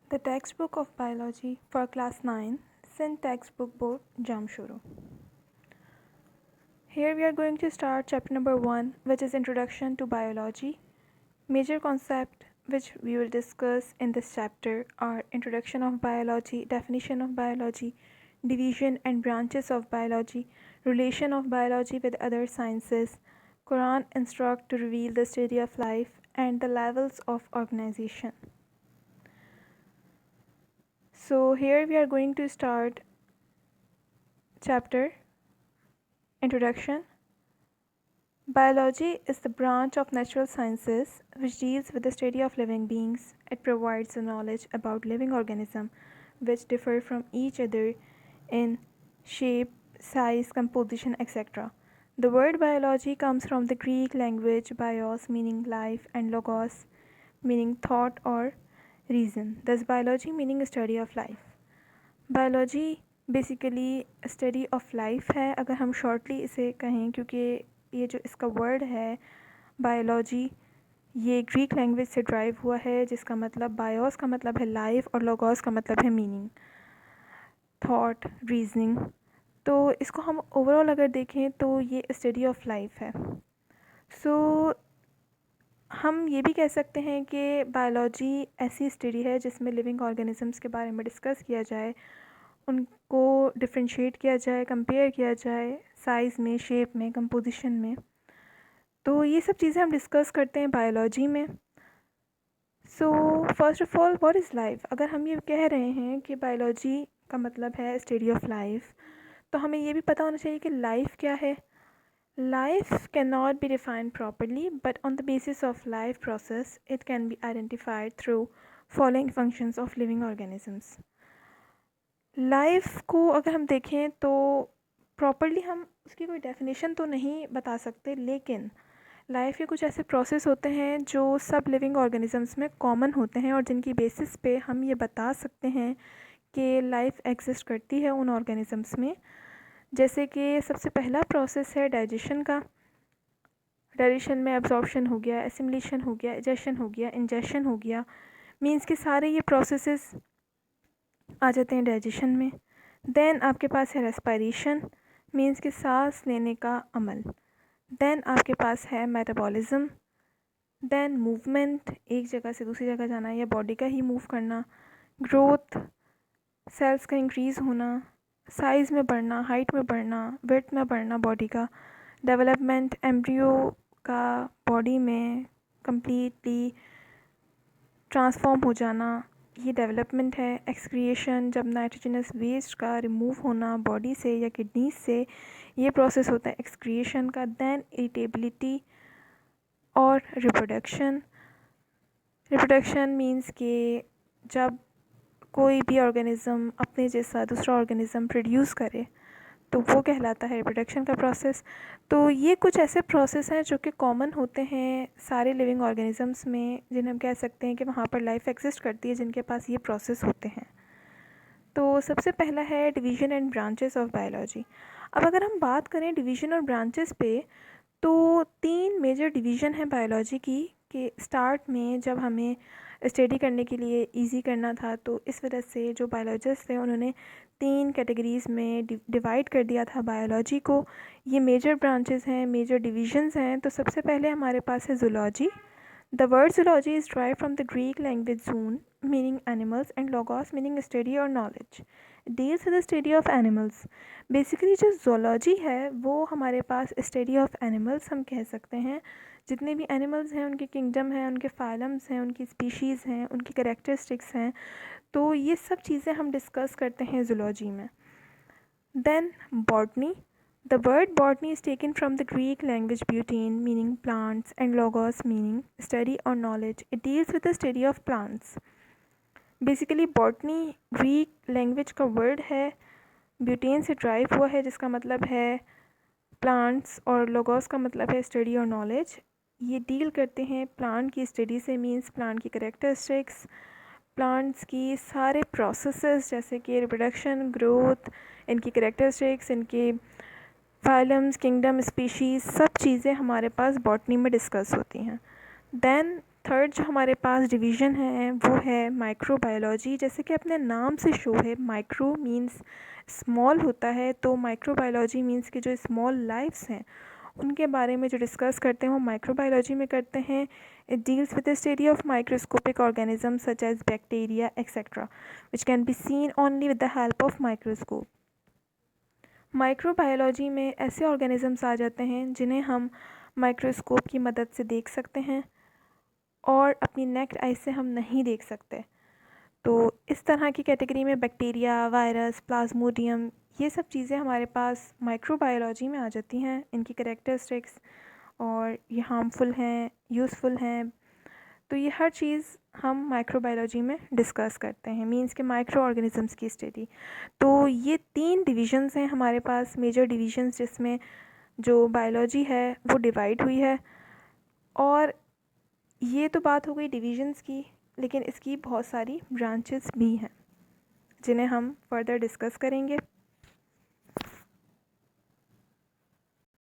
The textbook of biology for class 9, Sin textbook board jam shuru. Here we are going to start chapter number 1, which is Introduction to Biology. Major concept which we will discuss in this chapter are introduction of biology, definition of biology, division and branches of biology, relation of biology with other sciences, Quran instruct to reveal the study of life, and the levels of organization. So here we are going to start chapter Introduction. Biology is the branch of natural sciences which deals with the study of living beings. It provides the knowledge about living organisms which differ from each other in shape, size, composition, etc. The word biology comes from the Greek language bios meaning life and logos meaning thought or reason. Thus biology meaning study of life. Biology basically study of life है, अगर हम shortly इसे कहें, क्योंकि ये जो इसका word है बायोलॉजी ये ग्रीक लैंग्वेज से ड्राइव हुआ है, जिसका मतलब बायोस का मतलब है लाइफ और लोगोस का मतलब है मीनिंग, थॉट, रीजनिंग। तो इसको हम ओवरऑल अगर देखें तो ये स्टडी ऑफ लाइफ है। सो हम ये भी कह सकते हैं कि बायोलॉजी ऐसी स्टडी है जिसमें लिविंग ऑर्गेनिजम्स के बारे में डिस्कस किया जाए, उनको डिफ्रेंशिएट किया जाए, कंपेयर किया जाए साइज़ में, शेप में, कंपोजिशन में। तो ये सब चीज़ें हम डिस्कस करते हैं बायोलॉजी में। So first of all what is life? अगर हम ये कह रहे हैं कि बायोलॉजी का मतलब है स्टडी ऑफ लाइफ, तो हमें ये भी पता होना चाहिए कि लाइफ क्या है। Life cannot be defined properly, but on the basis of life process, it can be identified through following functions of living organisms. Life को अगर हम देखें तो प्रॉपरली हम उसकी कोई डेफिनेशन तो नहीं बता सकते, लेकिन लाइफ के कुछ ऐसे प्रोसेस होते हैं जो सब लिविंग ऑर्गेनिजम्स में कॉमन होते हैं और जिनकी बेसिस पे हम ये बता सकते हैं कि लाइफ एग्जिस्ट करती है उन ऑर्गेनिजम्स में। जैसे कि सबसे पहला प्रोसेस है डाइजेशन का। डाइजेशन में एब्जॉर्प्शन हो गया, एसिमिलेशन हो गया, इजेशन हो गया, इंजेशन हो गया, मीन्स के सारे ये प्रोसेसेस आ जाते हैं डाइजेशन में। देन आपके पास है रेस्पिरेशन, मीन्स के सांस लेने का अमल। देन आपके पास है मेटाबॉलिज्म। देन मूवमेंट, एक जगह से दूसरी जगह जाना या बॉडी का ही मूव करना। ग्रोथ, सेल्स का इंक्रीज़ होना, साइज़ में बढ़ना, हाइट में बढ़ना, वेट में बढ़ना बॉडी का। डेवलपमेंट, एम्ब्रियो का बॉडी में कम्प्लीटली ट्रांसफॉर्म हो जाना, ये डेवलपमेंट है। एक्सक्रिएशन, जब नाइट्रोजनस वेस्ट का रिमूव होना बॉडी से या किडनीज से, ये प्रोसेस होता है एक्सक्रिएशन का। देन इरिटेबिलिटी और रिप्रोडक्शन। रिप्रोडक्शन मीन्स कि जब कोई भी ऑर्गेनिज़म अपने जैसा दूसरा ऑर्गेनिज़म प्रोड्यूस करे तो वो कहलाता है रिप्रोडक्शन का प्रोसेस। तो ये कुछ ऐसे प्रोसेस हैं जो कि कॉमन होते हैं सारे लिविंग ऑर्गेनिजम्स में, जिन्हें हम कह सकते हैं कि वहाँ पर लाइफ एग्जिस्ट करती है, जिनके पास ये प्रोसेस होते हैं। तो सबसे पहला है division and branches of biology. अब अगर हम बात करें डिवीज़न और ब्रांचेस पे, तो 3 मेजर डिवीज़न है बायोलॉजी की। कि स्टार्ट में जब हमें स्टडी करने के लिए इजी करना था, तो इस वजह से जो बायोलॉजिस्ट थे उन्होंने 3 कैटेगरीज़ में डिवाइड कर दिया था बायोलॉजी को। ये मेजर ब्रांचेस हैं, मेजर डिविजन्स हैं। तो सबसे पहले हमारे पास है zoology. The word zoology is drive from the Greek language June meaning animals and logos meaning study or knowledge. It deals with the study of animals. Basically जो zoology है वो हमारे पास study of animals हम कह सकते हैं। जितने भी एनिमल्स हैं उनके किंगडम हैं, उनके फाइलम्स हैं, उनकी स्पीशीज़ हैं, उनकी कैरेक्टरिस्टिक्स हैं, तो ये सब चीज़ें हम डिस्कस करते हैं ज़ूलॉजी में। Then botany. The word botany is taken from the Greek language botany meaning plants and logos meaning study or knowledge. It deals with the study of plants. Basically botany Greek language का word है, butane से drive हुआ है, जिसका मतलब है plants, और logos का मतलब है स्टडी और नॉलेज। ये डील करते हैं प्लांट की स्टडी से, मींस प्लांट की कैरेक्टरिस्टिक्स, प्लांट्स की सारे प्रोसेसेस जैसे कि रिप्रोडक्शन, ग्रोथ, इनकी कैरेक्टरिस्टिक्स, इनके फाइलम्स, किंगडम, स्पीशीज़, सब चीज़ें हमारे पास बॉटनी में डिस्कस होती हैं। देन थर्ड जो हमारे पास डिवीज़न है वो है माइक्रोबायोलॉजी। जैसे कि अपने नाम से शो है, माइक्रो मीन्स स्मॉल होता है, तो माइक्रोबायोलॉजी मीन्स कि जो स्मॉल लाइफ्स हैं उनके बारे में जो डिस्कस करते हैं वो माइक्रोबायोलॉजी में करते हैं। It deals with the study of microscopic organism such as bacteria etcetera which can be seen only with the help of microscope. Microbiology में ऐसे ऑर्गेनिजम्स आ जाते हैं जिन्हें हम माइक्रोस्कोप की मदद से देख सकते हैं और अपनी नेक्ड आई से हम नहीं देख सकते। तो इस तरह की कैटेगरी में बैक्टीरिया, वायरस, प्लाज्मोडियम, ये सब चीज़ें हमारे पास माइक्रोबायोलॉजी में आ जाती हैं। इनकी कैरेक्टरिस्टिक्स और ये हार्मफुल हैं, यूज़फुल हैं, तो ये हर चीज़ हम माइक्रोबायोलॉजी में डिस्कस करते हैं, मींस के माइक्रो ऑर्गेनिजम्स की स्टडी। तो ये 3 डिविजन्स हैं हमारे पास, मेजर डिविजन्स, जिसमें जो बायोलॉजी है वो डिवाइड हुई है। और ये तो बात हो गई डिविजन्स की, लेकिन इसकी बहुत सारी ब्रांचेस भी हैं जिन्हें हम फर्दर डिस्कस करेंगे।